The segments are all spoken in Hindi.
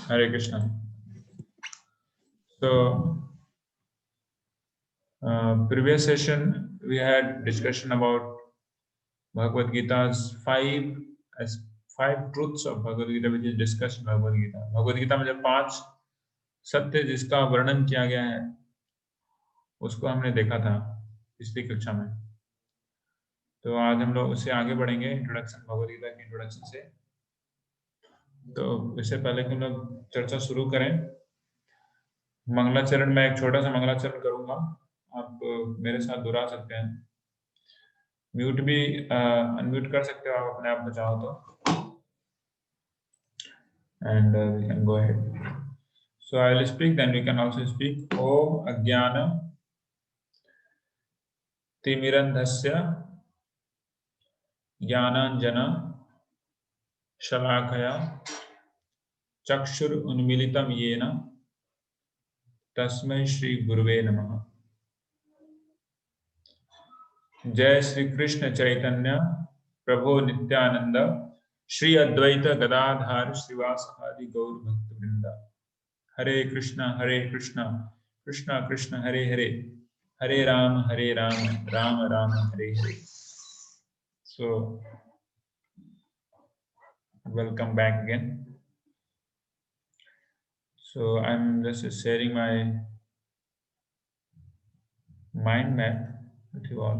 Hare Krishna. So, previous session we had discussion about Bhagavad Gita's five truths of Bhagavad Gita, which is discussed in Bhagavad Gita. Bhagavad Gita में जब 5 सत्य जिसका वर्णन किया गया है उसको हमने देखा था पिछली कक्षा में। तो आज हम लोग उससे आगे बढ़ेंगे इंट्रोडक्शन, भगवद गीता के इंट्रोडक्शन से। तो इससे पहले कि हम लोग चर्चा शुरू करें, मंगलाचरण में एक छोटा सा मंगलाचरण करूंगा, आप मेरे साथ दोहरा सकते हैं। म्यूट भी अनम्यूट कर सकते हो आप अपने आप में चाहो तो, and we can go ahead. So I will speak, then we can also speak. ओम अज्ञान तिमिरन्धस्य ज्ञानांजन शलाकया चक्षुर उन्मीलितं येन तस्मै श्री गुरुवे नमः। जय श्री कृष्ण चैतन्य प्रभु नित्यानंद श्री अद्वैत गदाधार श्रीवासादि गौर भक्त वृंद। Hare Krishna Krishna Krishna Hare Hare, Hare Ram Ram Ram Hare Hare. So welcome back again. So I am just sharing my mind map with you all.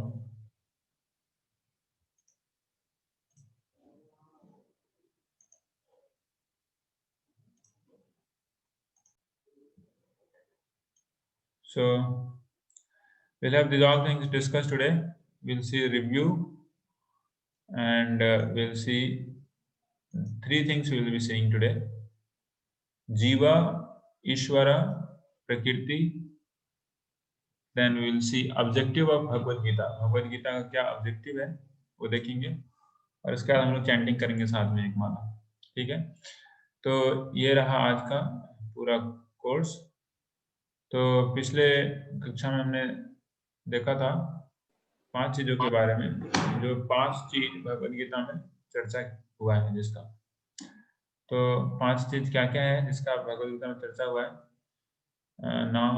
So we'll have these all things discussed today. We'll see a review, and we'll see 3 things we will be seeing today: Jiva, Ishvara, Prakriti. Then we will see objective of Bhagavad Gita. Bhagavad Gita का क्या objective है वो देखेंगे, और इसके बाद हम लोग चैंटिंग करेंगे साथ में एक माला। ठीक है, तो ये रहा आज का पूरा कोर्स। तो पिछले कक्षा में हमने देखा था 5 चीजों के बारे में, जो 5 चीज भगवद गीता में चर्चा हुआ है जिसका। तो 5 चीज क्या क्या है जिसका भगवद गीता में चर्चा हुआ है? Now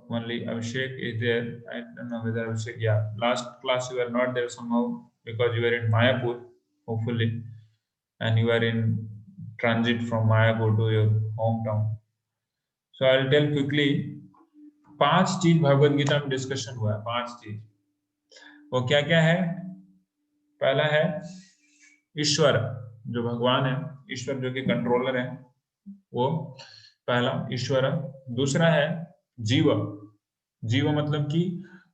only Abhishek is there. I don't know whether Abhishek, yeah, last class you were not there somehow because you were in Mayapur, hopefully, and you are in transit from Mayapur to your hometown. So I'll tell quickly 5 चीज भगवद गीता में डिस्कशन हुआ है। 5 चीज वो क्या क्या है? पहला है ईश्वर, जो भगवान है, ईश्वर जो कि कंट्रोलर है, वो पहला ईश्वर। दूसरा है जीव, जीव मतलब कि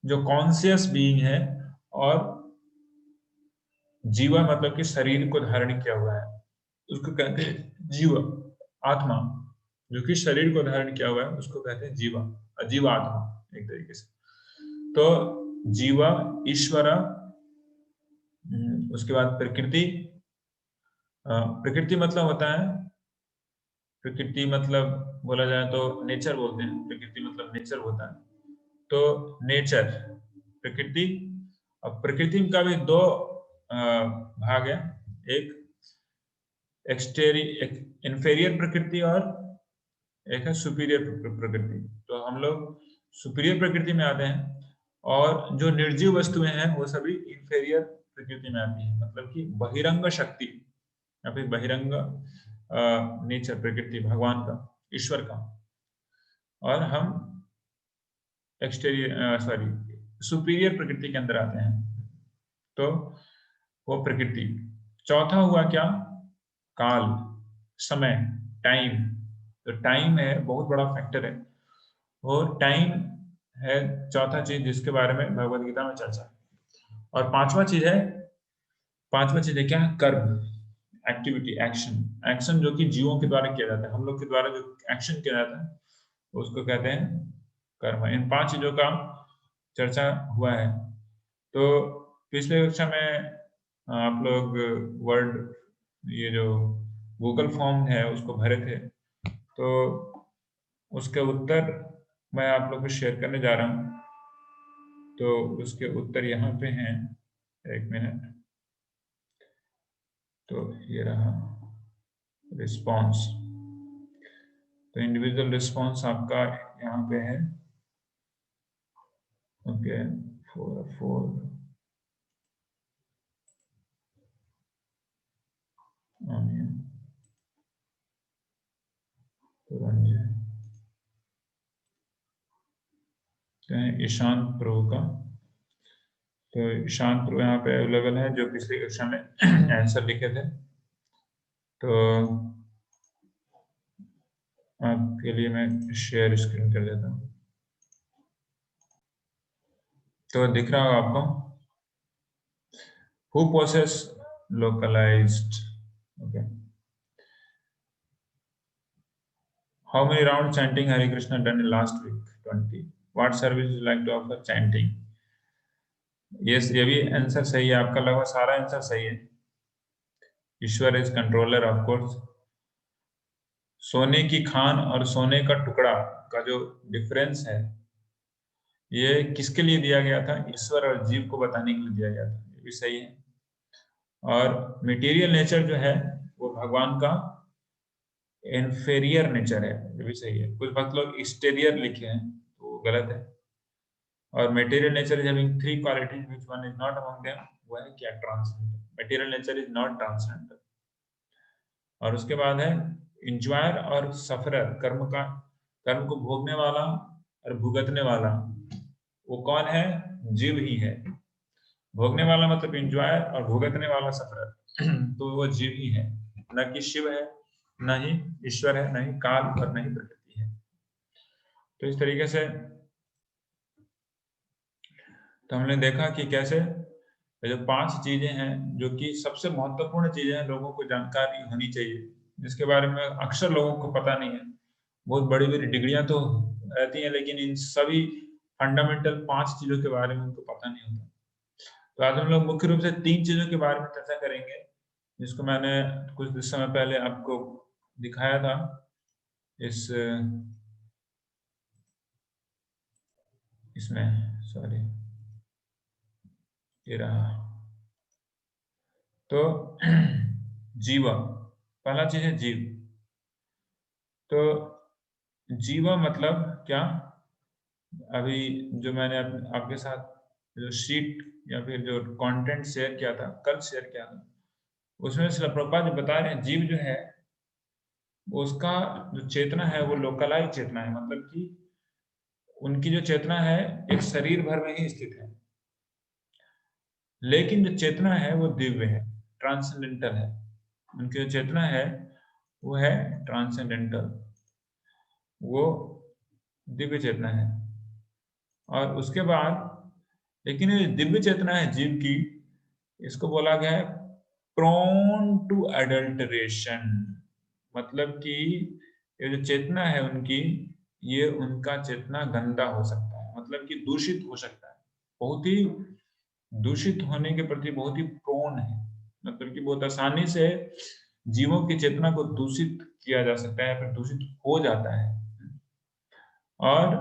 जो कॉन्शियस बीइंग है, और जीवा मतलब कि शरीर को धारण किया हुआ है, उसको कहते हैं जीव। आत्मा जो कि शरीर को धारण किया हुआ है उसको कहते हैं जीवा, अजीव आत्मा एक तरीके से। तो जीवा, ईश्वर, उसके बाद प्रकृति। प्रकृति मतलब होता है, प्रकृति मतलब बोला जाए तो नेचर बोलते हैं, प्रकृति मतलब नेचर होता है। तो नेचर, प्रकृति। अब प्रकृति का भी 2 भाग है, एक इंफीरियर प्रकृति और एक है सुपीरियर प्रकृति। तो हम लोग सुपीरियर प्रकृति में आते हैं, और जो निर्जीव वस्तुएं हैं वो सभी इंफीरियर प्रकृति में आती है, मतलब कि बहिरंग शक्ति या फिर बहिरंग नेचर, प्रकृति भगवान का, ईश्वर का। और हम सुपीरियर प्रकृति के अंदर आते हैं। तो वो प्रकृति। चौथा हुआ क्या? काल, समय, टाइम। तो टाइम है, बहुत बड़ा फैक्टर है, और टाइम है चौथा चीज जिसके बारे में भगवद गीता में चर्चा है। और पांचवा चीज है क्या? कर्म, एक्टिविटी, एक्शन। एक्शन जो कि जीवों के द्वारा किया जाता है, हम लोग के द्वारा जो एक्शन किया जाता है उसको कहते हैं कर्म। इन 5 चीजों का चर्चा हुआ है। तो पिछले कक्षा में आप लोग वर्ड, ये जो गूगल फॉर्म है उसको भरे थे, तो उसके उत्तर मैं आप लोग को शेयर करने जा रहा हूँ। तो उसके उत्तर यहाँ पे हैं, एक मिनट। तो ये रहा रिस्पॉन्स। तो इंडिविजुअल रिस्पॉन्स आपका यहाँ पे है, ओके 4 ईशान प्रो का। तो ईशान प्रो यहाँ पे अवेलेबल है, जो पिछली कक्षा में आंसर लिखे थे। तो आपके लिए मैं शेयर स्क्रीन कर देता हूँ, तो दिख रहा होगा आपको। Who possess localized? Okay. How many rounds chanting Hare Krishna done in last week? 20. What service would you like to offer chanting? Yes, ये भी आंसर सही है आपका, लगभग सारा आंसर सही है। ईश्वर इज कंट्रोलर ऑफ कोर्स। सोने की खान और सोने का टुकड़ा का जो डिफरेंस है, ये किसके लिए दिया गया था? ईश्वर और जीव को बताने के लिए दिया गया था, ये भी सही है। और मटेरियल नेचर जो है वो भगवान का इन्फेरियर नेचर है, ये भी सही है। कुछ वक्त लोग एक्सटीरियर लिखे हैं तो वो गलत है। और material nature is having 3 qualities which one is not among them, वो है क्या? Transcendental. Material nature is not transcendental. और उसके बाद है इंजॉयर और सफरर, कर्म को भोगने वाला और भुगतने वाला, वो कौन है? जीव ही है। भोगने वाला मतलब इंजॉयर और भुगतने वाला सफरर तो वो जीव ही है, न कि शिव है, न ही ईश्वर है, न ही काल और न ही प्रकृति है। तो इस तरीके से तो हमने देखा कि कैसे ये जो 5 चीजें हैं जो कि सबसे महत्वपूर्ण चीजें हैं, लोगों को जानकारी होनी चाहिए, जिसके बारे में अक्सर लोगों को पता नहीं है। बहुत बड़ी बड़ी डिग्रियां तो रहती हैं, लेकिन इन सभी फंडामेंटल 5 चीजों के बारे में उनको पता नहीं होता। तो आज हम लोग मुख्य रूप से 3 चीजों के बारे में चर्चा करेंगे, जिसको मैंने कुछ समय पहले आपको दिखाया था इसमें, सॉरी ये रहा। तो जीवा, पहला चीज है जीव। तो जीवा मतलब क्या? अभी जो मैंने आपके साथ जो शीट या फिर जो कंटेंट शेयर किया था, कल शेयर किया था, उसमें श्रील प्रभुपाद जी बता रहे हैं जीव जो है उसका जो चेतना है वो लोकलाइज चेतना है, मतलब कि उनकी जो चेतना है एक शरीर भर में ही स्थित है, लेकिन जो चेतना है वो दिव्य है, ट्रांसेंडेंटल है। उनकी जो चेतना है वो है ट्रांसेंडेंटल, वो दिव्य चेतना है। और उसके बाद लेकिन ये दिव्य चेतना है जीव की, इसको बोला गया है प्रोन टू अडल्टरेशन, मतलब कि ये जो चेतना है उनकी, ये उनका चेतना गंदा हो सकता है, मतलब कि दूषित हो सकता है, बहुत ही दूषित होने के प्रति बहुत ही प्रोन है, मतलब कि बहुत आसानी से जीवों की चेतना को दूषित किया जा सकता है, फिर दूषित हो जाता है। और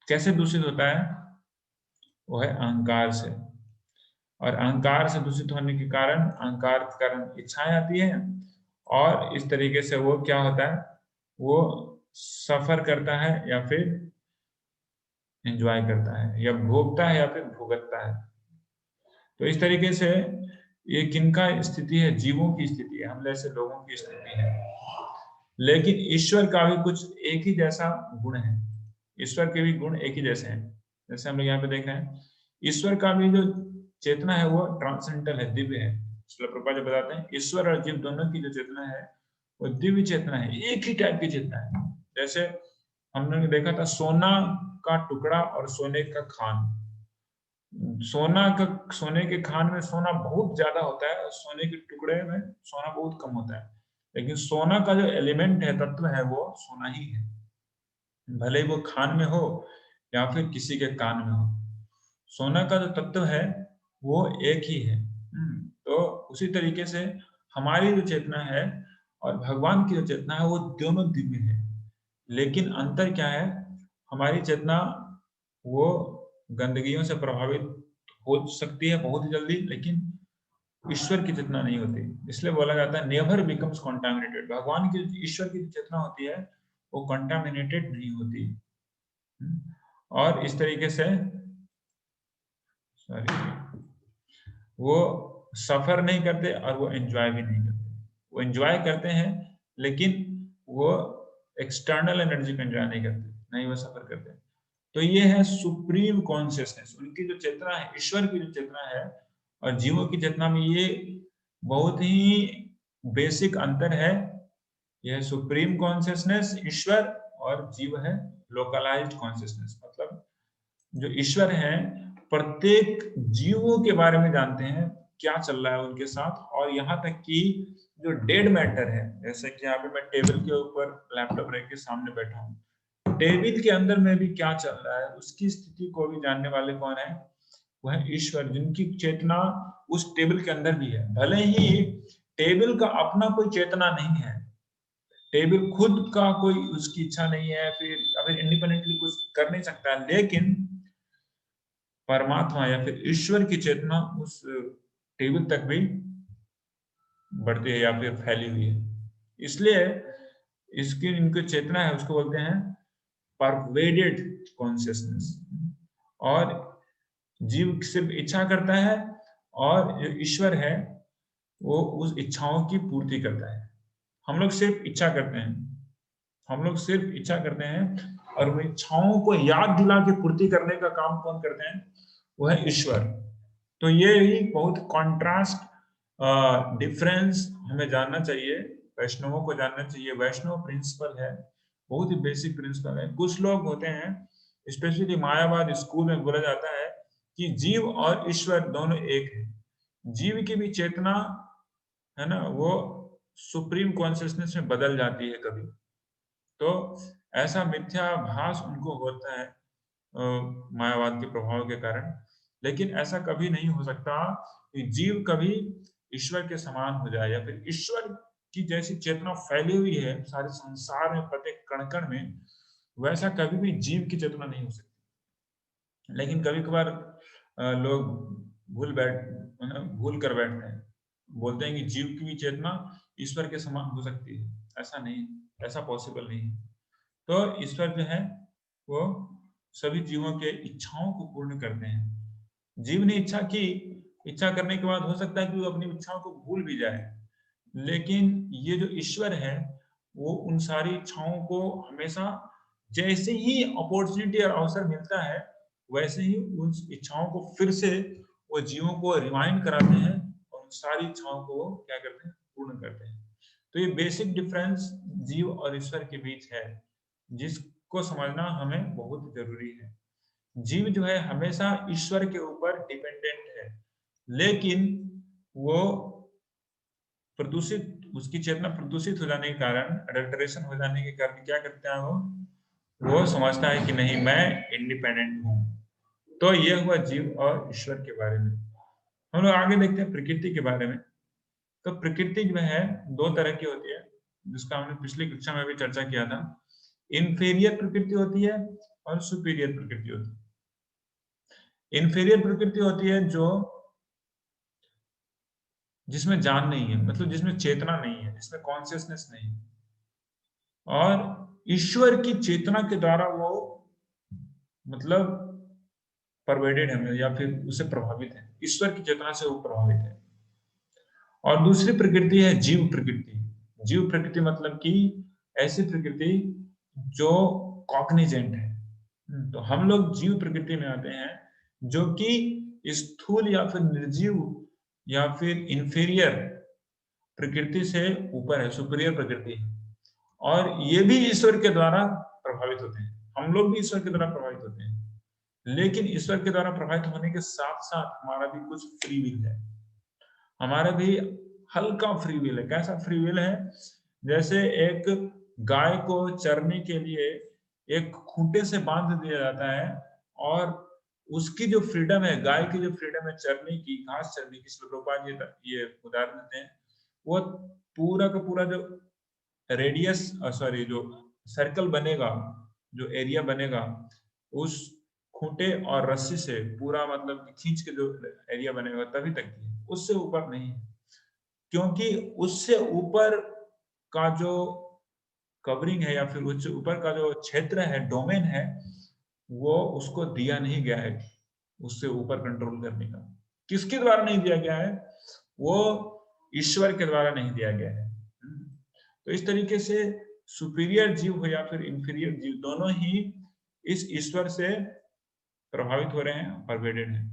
कैसे दूषित होता है? वो है अहंकार से। और अहंकार से दूषित होने के कारण, अहंकार के कारण इच्छाएं आती है, और इस तरीके से वो क्या होता है? वो सफर करता है या फिर एंजॉय करता है, या भोगता है या फिर भुगतता है। तो इस तरीके से ये किनका स्थिति है? जीवों की स्थिति है, हम जैसे लोगों की स्थिति है। लेकिन ईश्वर का भी कुछ एक ही जैसा गुण है, ईश्वर के भी गुण एक ही जैसे हैं। जैसे हम लोग यहाँ पे देख रहे हैं, ईश्वर का भी जो चेतना है वो ट्रांसेंडेंटल है, दिव्य है। प्रभुपाद जी बताते हैं ईश्वर और जीव दोनों की जो चेतना है वो दिव्य चेतना है, एक ही टाइप की चेतना है। जैसे हमने देखा था सोना का टुकड़ा और सोने का खान। सोने के खान में सोना बहुत ज्यादा होता है और सोने के टुकड़े में सोना बहुत कम होता है, लेकिन सोना का जो एलिमेंट है, तत्व है, वो सोना ही है, भले ही वो खान में हो या फिर किसी के कान में हो। सोना का जो तत्व है वो एक ही है। तो उसी तरीके से हमारी जो चेतना है और भगवान की जो चेतना है वो दोनों दिव्य है, लेकिन अंतर क्या है? हमारी चेतना वो गंदगियों से प्रभावित हो सकती है बहुत ही जल्दी, लेकिन ईश्वर की चेतना नहीं होती। इसलिए बोला जाता है नेवर बिकम्स कॉन्टामिनेटेड। भगवान की, ईश्वर की चेतना होती है वो कॉन्टामिनेटेड नहीं होती। और इस तरीके से सॉरी, वो सफर नहीं करते और वो एंजॉय भी नहीं करते। वो एंजॉय करते हैं लेकिन वो एक्सटर्नल एनर्जी को एंजॉय नहीं करते, नहीं वो सफर करते। तो ये है सुप्रीम कॉन्शियसनेस, उनकी जो चेतना है, ईश्वर की जो चेतना है और जीवों की चेतना में ये बहुत ही बेसिक अंतर है। यह सुप्रीम कॉन्शियसनेस ईश्वर और जीव है लोकलाइज्ड कॉन्शियसनेस। मतलब जो ईश्वर है प्रत्येक जीवों के बारे में जानते हैं, क्या चल रहा है उनके साथ, और यहाँ तक कि जो डेड मैटर है, जैसे कि यहाँ पे मैं टेबल के ऊपर लैपटॉप रख के सामने बैठा हूँ, टेबल के अंदर में भी क्या चल रहा है उसकी स्थिति को भी जानने वाले कौन है? वह ईश्वर, जिनकी चेतना उस टेबल के अंदर भी है। भले ही टेबल का अपना कोई चेतना नहीं है, टेबल खुद का कोई उसकी इच्छा नहीं है, फिर इंडिपेंडेंटली कुछ कर नहीं सकता, लेकिन परमात्मा या फिर ईश्वर की चेतना उस टेबल तक भी बढ़ती है या फिर फैली हुई है। इसलिए इसकी इनकी चेतना है उसको बोलते हैं परवेडेड कॉन्शियसनेस। और जीव सिर्फ इच्छा करता है और जो ईश्वर है वो उस इच्छाओं की पूर्ति करता है। हम लोग सिर्फ इच्छा करते हैं, हम लोग सिर्फ इच्छा करते हैं और वो इच्छाओं को याद दिला के पूर्ति करने का काम कौन करते हैं? वो है ईश्वर। तो ये ही बहुत कॉन्ट्रास्ट डिफरेंस हमें जानना चाहिए, वैष्णवों को जानना चाहिए। वैष्णव प्रिंसिपल है, बहुत ही बेसिक प्रिंसिपल है। कुछ लोग होते हैं, स्पेशली मायावाद स्कूल में बोला जाता है कि जीव और ईश्वर दोनों एक है। जीव की भी चेतना है ना, वो सुप्रीम कॉन्शियसनेस में बदल जाती है कभी। तो ऐसा मिथ्याभास उनको होता है मायावाद के प्रभाव के कारण। लेकिन ऐसा कभी नहीं हो सकता कि जीव कभी ईश्वर के समान हो जाए या फिर ईश्वर की जैसी चेतना फैली हुई है सारे संसार में प्रत्येक कण कण में, वैसा कभी भी जीव की चेतना नहीं हो सकती। लेकिन कभी कभार लोग भूल कर बैठते हैं, बोलते हैं कि जीव की भी चेतना ईश्वर के समान हो सकती है। ऐसा नहीं, ऐसा पॉसिबल नहीं है। तो ईश्वर जो है वो सभी जीवों के इच्छाओं को पूर्ण करते हैं। जीव ने इच्छा की, इच्छा करने के बाद हो सकता है कि वो अपनी इच्छाओं को भूल भी जाए, लेकिन ये जो ईश्वर है वो उन सारी इच्छाओं को हमेशा, जैसे ही अपॉर्चुनिटी और अवसर मिलता है वैसे ही उन इच्छाओं को फिर से वो जीवों को रिमाइंड कराते हैं और उन सारी इच्छाओं को वो क्या करते हैं? पूर्ण करते हैं। तो ये बेसिक डिफरेंस जीव और ईश्वर के बीच है, जिसको समझना हमें बहुत जरूरी है। जीव जो है हमेशा ईश्वर के ऊपर डिपेंडेंट है, लेकिन वो प्रदूषित, उसकी चेतना प्रदूषित हो जाने के कारण, अडल्टरेशन हो जाने के कारण क्या करता है? वो समझता है कि नहीं, मैं इंडिपेंडेंट हूँ। तो ये हुआ जीव और ईश्वर के बारे में। हम लोग आगे देखते हैं प्रकृति के बारे में। तो प्रकृति जो है दो तरह की होती है, जिसका हमने पिछली कक्षा में भी चर्चा किया था। इंफीरियर प्रकृति होती है और सुपीरियर प्रकृति होती है। इंफीरियर प्रकृति होती है जो जिसमें जान नहीं है, मतलब जिसमें चेतना नहीं है, जिसमें कॉन्शियसनेस नहीं है, और ईश्वर की चेतना के द्वारा वो मतलब परवेडेड है या फिर उसे प्रभावित है, ईश्वर की चेतना से वो प्रभावित है। और दूसरी प्रकृति है जीव प्रकृति। जीव प्रकृति मतलब कि ऐसी प्रकृति जो कॉग्निजेंट है। तो हम लोग जीव प्रकृति में आते हैं जो कि स्थूल या फिर निर्जीव या फिर इंफीरियर प्रकृति से ऊपर है, सुपीरियर प्रकृति है। और ये भी ईश्वर के द्वारा प्रभावित होते हैं। हम लोग भी ईश्वर के द्वारा प्रभावित होते हैं, लेकिन ईश्वर के द्वारा प्रभावित होने के साथ साथ हमारा भी कुछ फ्री विल है। हमारा भी हल्का फ्री विल है। कैसा फ्री विल है? जैसे एक गाय को चरने के लिए एक खूंटे से बांध दिया जाता है, और उसकी जो फ्रीडम है, गाय की जो फ्रीडम है चरने की, घास चरने की, प्रभुपाद ये उदाहरण देते हैं, वो पूरा का पूरा जो रेडियस सॉरी जो सर्कल बनेगा, जो एरिया बनेगा, उस खूंटे और रस्सी से पूरा मतलब खींच के जो एरिया बनेगा तभी तक की। उससे ऊपर नहीं है, क्योंकि उससे ऊपर का जो कवरिंग है या फिर उससे ऊपर का जो क्षेत्र है, डोमेन है, वो उसको दिया नहीं गया है उससे ऊपर कंट्रोल करने का। किसके द्वारा नहीं दिया गया है? वो ईश्वर के द्वारा नहीं दिया गया है। तो इस तरीके से सुपीरियर जीव हो या फिर इंफीरियर जीव, दोनों ही इस ईश्वर से प्रभावित हो रहे हैं, परवेडेड हैं।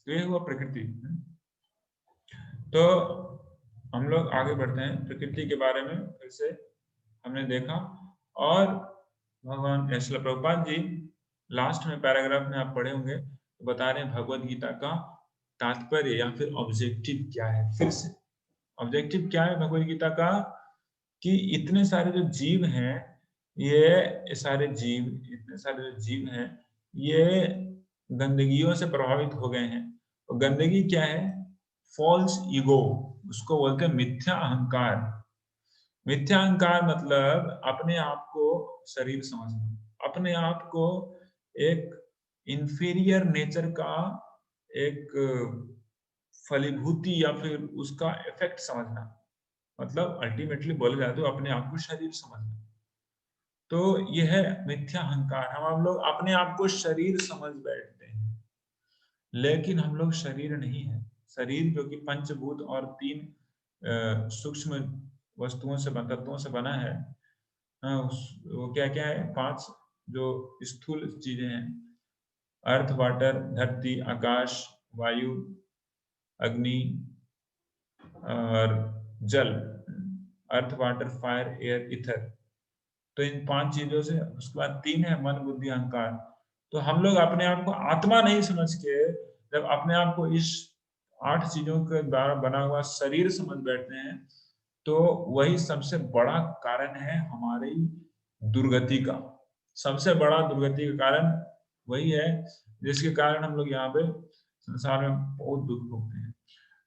तो ये हुआ प्रकृति। तो हम लोग आगे बढ़ते हैं। प्रकृति के बारे में फिर से हमने देखा, और भगवान श्रील प्रभुपाद जी लास्ट में पैराग्राफ में आप पढ़े होंगे, तो बता रहे हैं भगवत गीता का तात्पर्य या फिर ऑब्जेक्टिव क्या है। फिर से ऑब्जेक्टिव क्या है भगवत गीता का, कि इतने सारे जो जीव हैं, ये सारे जीव, इतने सारे जो जीव हैं, ये गंदगियों से प्रभावित हो गए हैं। और गंदगी क्या है? फॉल्स ईगो, उसको बोलते हैं मिथ्या अहंकार। मिथ्या अहंकार मतलब अपने आप को शरीर समझना, अपने आप को एक इंफीरियर नेचर का एक फलीभूति या फिर उसका इफेक्ट समझना। मतलब अल्टीमेटली बोले जाए तो अपने आप को शरीर समझना। तो यह है मिथ्या अहंकार। हम लोग अपने आप को शरीर समझ बैठते हैं, लेकिन हम लोग शरीर नहीं है। शरीर जो कि पंचभूत और 3 सूक्ष्म वस्तुओं से, तत्वों से बना है। वो क्या क्या है? 5 जो स्थूल चीजें हैं, अर्थ, वाटर, धरती, आकाश, वायु, अग्नि और जल। अर्थ, वाटर, फायर, एयर, इथर। तो इन 5 चीजों से, उसके बाद 3 है मन, बुद्धि, अहंकार। तो हम लोग अपने आप को आत्मा नहीं समझ के जब अपने आप को इस 8 चीजों के द्वारा बना हुआ शरीर समझ बैठते हैं, तो वही सबसे बड़ा कारण है हमारी दुर्गति का। सबसे बड़ा दुर्गति का कारण वही है, जिसके कारण हम लोग यहाँ पे संसार में बहुत दुख भोगते हैं।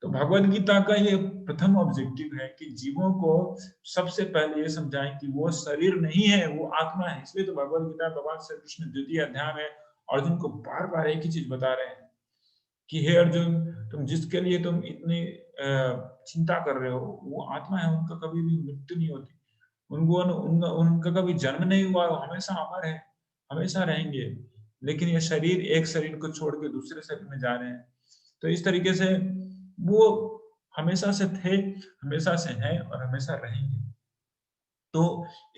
तो भगवत गीता का ये प्रथम ऑब्जेक्टिव है कि जीवों को सबसे पहले ये समझाएं कि वो शरीर नहीं है, वो आत्मा है। इसलिए तो भगवत गीता भगवान श्री कृष्ण द्वितीय अध्याय में अर्जुन को बार बार एक ही चीज बता रहे हैं कि हे अर्जुन, तुम जिसके लिए तुम इतनी चिंता कर रहे हो, वो आत्मा है, उनका कभी भी मृत्यु नहीं होती, उनका कभी जन्म नहीं हुआ, वो हमेशा अमर है, हमेशा रहेंगे। लेकिन ये शरीर, एक शरीर को छोड़ के दूसरे शरीर में जा रहे हैं। तो इस तरीके से वो हमेशा से थे, हमेशा से हैं और हमेशा रहेंगे। तो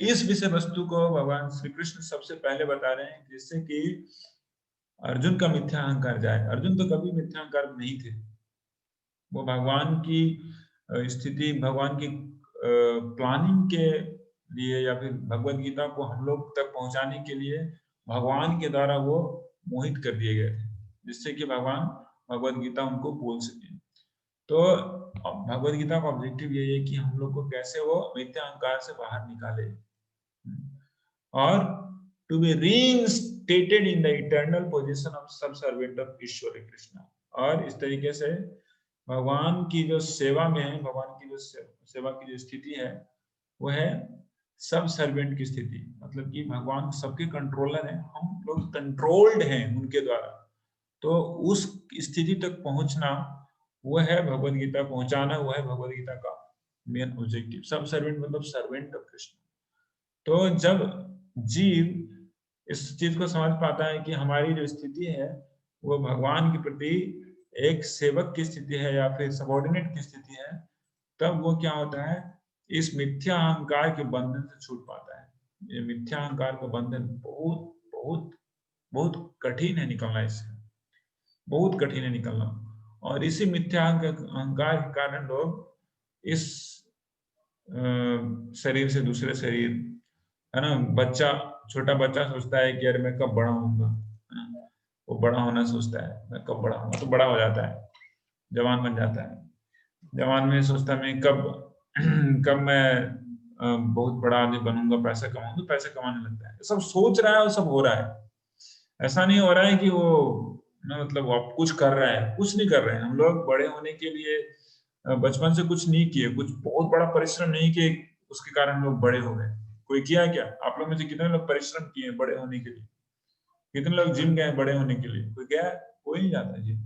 इस विषय वस्तु को भगवान श्री कृष्ण सबसे पहले बता रहे हैं, जिससे कि अर्जुन का मिथ्या अहंकार जाए। अर्जुन तो कभी मिथ्या अहंकार नहीं थे। वो भगवान की स्थिति, भगवान की प्लानिंग के लिए या फिर भगवत गीता को हम लोग तक पहुंचाने के लिए भगवान के द्वारा वो मोहित कर दिए गए थे, जिससे कि भगवान भगवत गीता उनको बोल सके। तो भगवत गीता का ऑब्जेक्टिव यही है कि हम लोग को कैसे वो मिथ्या अहंकार से बाहर निकाले, और to be reinstated in the eternal position of subservient of ईश्वर कृष्ण। और इस तरीके से भगवान की जो सेवा में है, भगवान की जो सेवा की जो स्थिति है, वो है सब सर्वेंट की स्थिति। मतलब कि भगवान सबके कंट्रोलर हैं, हम लोग कंट्रोल्ड हैं उनके द्वारा। तो उस स्थिति तक पहुंचना, वो है भगवत गीता पहुंचाना, वो है भगवत गीता का मेन ऑब्जेक्टिव। सब सर्वेंट मतलब सर्वेंट ऑफ कृष्ण। तो जब जीव इस चीज को समझ पाता है कि हमारी जो स्थिति है वो भगवान के प्रति एक सेवक की स्थिति है या फिर सबॉर्डिनेट की स्थिति है, तब वो क्या होता है, इस मिथ्या अहंकार के बंधन से छूट पाता है। ये मिथ्या अहंकार का बंधन बहुत बहुत बहुत कठिन है निकलना, इससे बहुत कठिन है निकलना। और इसी मिथ्या अहंकार के कारण लोग इस शरीर से दूसरे शरीर, है ना, बच्चा, छोटा बच्चा सोचता है कि यार मैं कब बड़ा होऊंगा, वो बड़ा होना सोचता है, मैं कब बड़ा होऊंगा, तो बड़ा हो जाता है, जवान बन जाता है। जवान में सोचता है मैं कब कब मैं बहुत बड़ा आदमी बनूंगा, पैसा कमाऊंगा, पैसा कमाने लगता है। सब सोच रहा है और सब हो रहा है। ऐसा नहीं हो रहा है कि वो ना, मतलब आप कुछ कर रहा है, कुछ नहीं कर रहे हैं। हम लोग बड़े होने के लिए बचपन से कुछ नहीं किए, कुछ बहुत बड़ा परिश्रम नहीं किए, उसके कारण हम लोग बड़े हो गए। कोई किया क्या? आप लोग में से कितने लोग परिश्रम किए बड़े होने के लिए? कितने लोग जिम गए बड़े होने के लिए? कोई गया? कोई नहीं जाता जिम।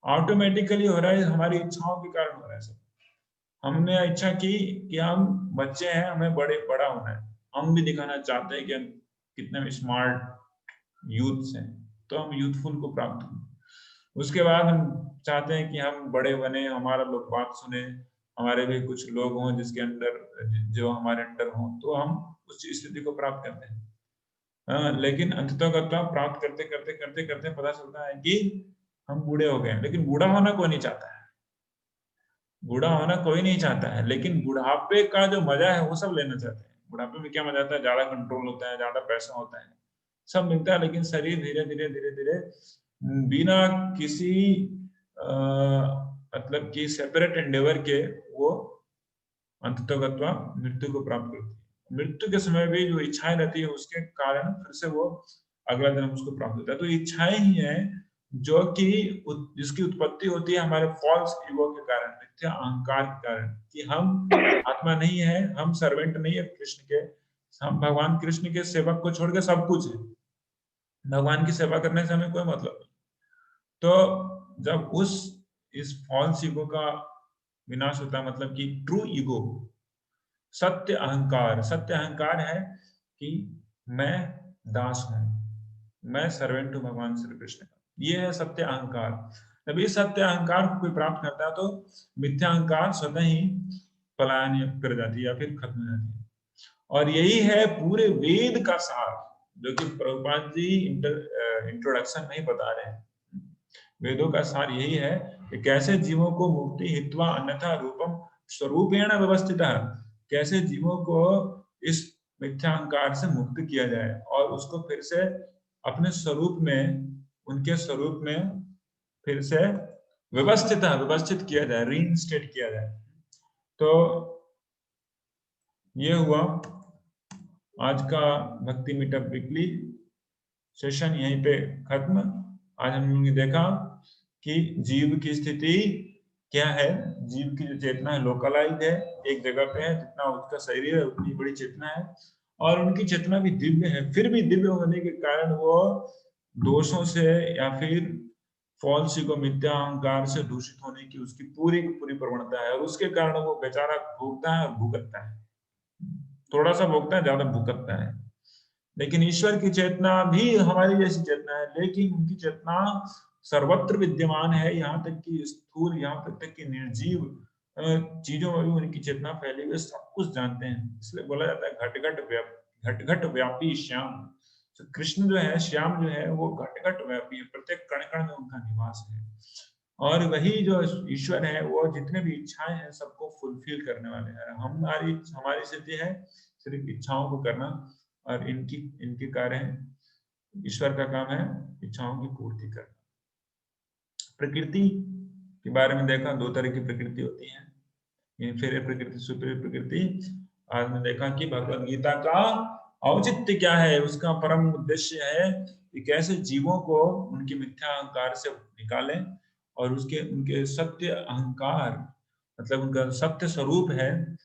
ऑटोमेटिकली हो रहा है, हमारी इच्छाओं के कारण हो रहा है सब। हमने इच्छा की कि हम बच्चे हैं, हमें बड़ा होना है, हम भी दिखाना चाहते हैं कि हम कितने स्मार्ट यूथ्स हैं, तो हम यूथफुल को प्राप्त करें। उसके बाद हम चाहते हैं कि हम बड़े बने, हमारा लोग बात सुने, हमारे भी कुछ लोग हों जिसके अंदर, जो हमारे अंडर हों, तो हम उस स्थिति को प्राप्त करते हैं। लेकिन अंततः प्राप्त करते करते करते करते पता चलता है कि हम बूढ़े हो गए। लेकिन बूढ़ा होना कोई नहीं चाहता है, बूढ़ा होना कोई नहीं चाहता है, लेकिन बुढ़ापे का जो मजा है वो सब लेना चाहते हैं। बुढ़ापे में क्या मजा आता है? ज्यादा कंट्रोल होता है, ज्यादा पैसा होता है, सब मिलता है, लेकिन शरीर धीरे धीरे धीरे धीरे बिना किसी मतलब कि सेपरेट एंडेवर के वो अंततः मृत्यु को प्राप्त करती है। मृत्यु के समय भी जो इच्छाएं रहती है उसके कारण फिर से वो अगला जन्म उसको प्राप्त होता है। तो इच्छाएं ही है जो कि जिसकी उत्पत्ति होती है हमारे फॉल्स ईगो के कारण, मिथ्या अहंकार के कारण, कि हम आत्मा नहीं है, हम सर्वेंट नहीं है कृष्ण के, हम भगवान कृष्ण के सेवक को छोड़ के सब कुछ है, भगवान की सेवा करने से हमें कोई मतलब नहीं। तो जब इस फॉल्स ईगो का विनाश होता है, मतलब कि ट्रू ईगो, सत्य अहंकार है कि मैं दास हूं, मैं सर्वेंट हूं भगवान श्री कृष्ण का, ये है सत्य अहंकार। जब इस सत्य अहंकार को कोई प्राप्त करता है तो मिथ्या अहंकार स्वतः ही पलायन कर जाती है या फिर खत्म हो जाती है। और यही है पूरे वेद का सार, जो कि प्रभुपाद जी इंट्रोडक्शन में ही बता रहे हैं। वेदों का सार यही है कि कैसे जीवों को मुक्ति हित्वा अन्यथा रूपम स्वरूपेण व्यवस्थित, कैसे जीवों को इस मिथ्या अहंकार से मुक्त किया जाए और उसको फिर से अपने स्वरूप में, उनके स्वरूप में फिर से व्यवस्थित किया जाए, रीइंस्टेट किया जाए। तो ये हुआ आज का भक्ति मीटअप वीकली सेशन, यहीं पे खत्म। आज हम लोगों ने देखा कि जीव की स्थिति क्या है। जीव की जो चेतना है लोकलाइज है, एक जगह पे है, जितना उसका शरीर है उतनी बड़ी चेतना है, और उनकी चेतना भी दिव्य है। फिर भी दिव्य होने के कारण वो दोषों से या फिर फॉल्स ईगो, मिथ्या अहंकार से दूषित होने की उसकी पूरी की पूरी प्रवणता है, और उसके कारण वो बेचारा भोगता है और भुगतता है, थोड़ा सा भोगता है, ज्यादा भुगतता है। लेकिन ईश्वर की चेतना भी हमारी जैसी चेतना है, लेकिन उनकी चेतना सर्वत्र विद्यमान है, यहाँ तक कि स्थूल, यहाँ तक कि निर्जीव चीजों में भी उनकी चेतना फैली हुई, सब कुछ जानते हैं। इसलिए बोला जाता है घट घट व्यापी श्याम। तो कृष्ण जो है, श्याम जो है, वो घट घट व्यापी है, प्रत्येक कण कण में उनका निवास है। और वही जो ईश्वर है वो जितने भी इच्छाएं हैं सबको फुलफिल करने वाले हैं। हमारी हमारी स्थिति है सिर्फ इच्छाओं को करना, और इनकी इनके कार्य है, ईश्वर का काम है इच्छाओं की पूर्ति करना। प्रकृति के बारे में देखा, दो तरह की प्रकृति होती है, इन्फीरियर प्रकृति, सुपीरियर प्रकृति। आज ने देखा कि भगवत गीता का औचित्य क्या है, उसका परम उद्देश्य है कि कैसे जीवों को उनकी मिथ्या अहंकार से निकालें और उसके उनके सत्य अहंकार, मतलब उनका सत्य स्वरूप है,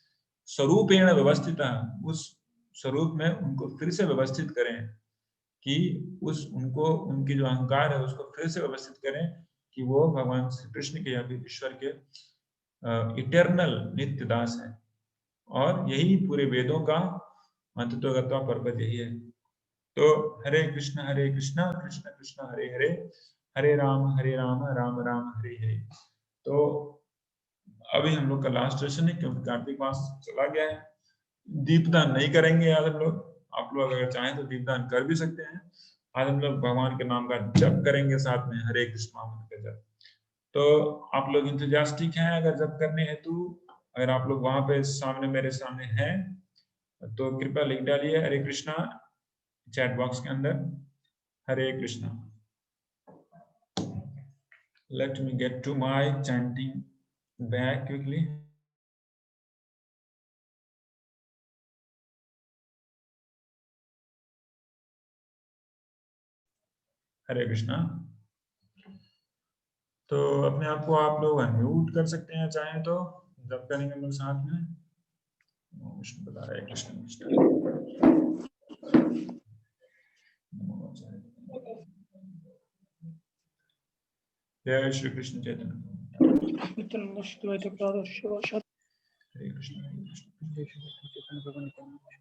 स्वरूपेण व्यवस्थित, उस स्वरूप में उनको फिर से व्यवस्थित करें, कि उस उनको उनकी जो अहंकार है उसको फिर से व्यवस्थित करें कि वो भगवान श्री कृष्ण के या फिर ईश्वर के इटर्नल नित्य दास है। और यही पूरे वेदों का अंततोगत्वा पर्वत यही है। तो हरे कृष्ण कृष्ण कृष्ण हरे हरे, हरे राम राम राम हरे हरे। तो अभी हम लोग का लास्ट सेशन है, क्योंकि कार्तिक मास चला गया है। दीपदान नहीं करेंगे आज हम लोग, आप लोग अगर चाहें तो दीपदान कर भी सकते हैं। आज हम लोग भगवान के नाम का जप करेंगे, साथ में हरे कृष्ण महामंत्र का जप। तो आप लोग इंतजास्टिक हैं अगर जप करने हेतु, अगर आप लोग वहां पे सामने मेरे सामने हैं तो कृपया लिख डालिए हरे कृष्णा चैट बॉक्स के अंदर, Hare Krishna. Let me get to my chanting back quickly. Hare Krishna. तो अपने आप को आप लोग अनम्यूट कर सकते हैं चाहें तो, जब करेंगे हम लोग साथ में। विष्णु बता रहे Krishna Krishna. Jai Shri Krishna Chaitanya. Nityananda Shri Advaita Shiva Shad. Hare Krishna, Hare Krishna. Jai Shri Krishna Chaitanya Prabhu Nityananda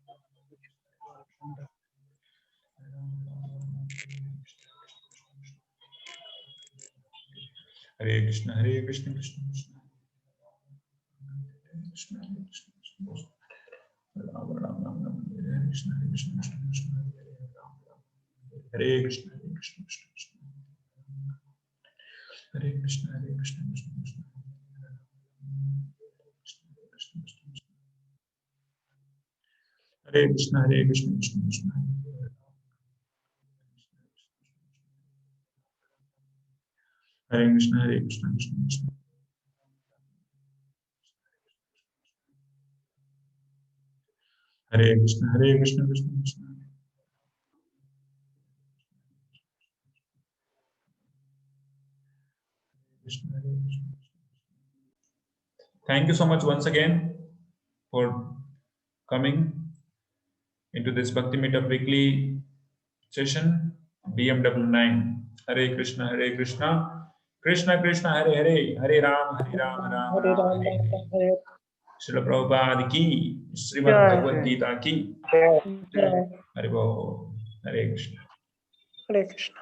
Hare Krishna, Hare Krishna, Krishna Krishna. Hare Krishna, Hare Krishna, Krishna. Ram Ram Ram Ram. Hare Krishna, Hare Krishna, Krishna Krishna. Hare Krishna, Hare Krishna, Krishna Krishna. Hare Krishna, Hare Krishna, Krishna Krishna. Hare Krishna, Hare Krishna, Krishna Krishna. Hare Krishna, Hare Krishna, Krishna Krishna. Hare Krishna, Hare Krishna, Krishna Krishna. Krishna, Hare Krishna. Thank you so much once again for coming into this Bhakti Meetup weekly session, BM99. Hare Krishna, Hare Krishna, Krishna Krishna, Hare Hare, Hare Ram, Ram Hare Hare Ram Hare. Hare Srila Prabhupada ki, Srimad Bhagavad Gita ki. Jai. Hare Bo, Hare Krishna. Hare Krishna.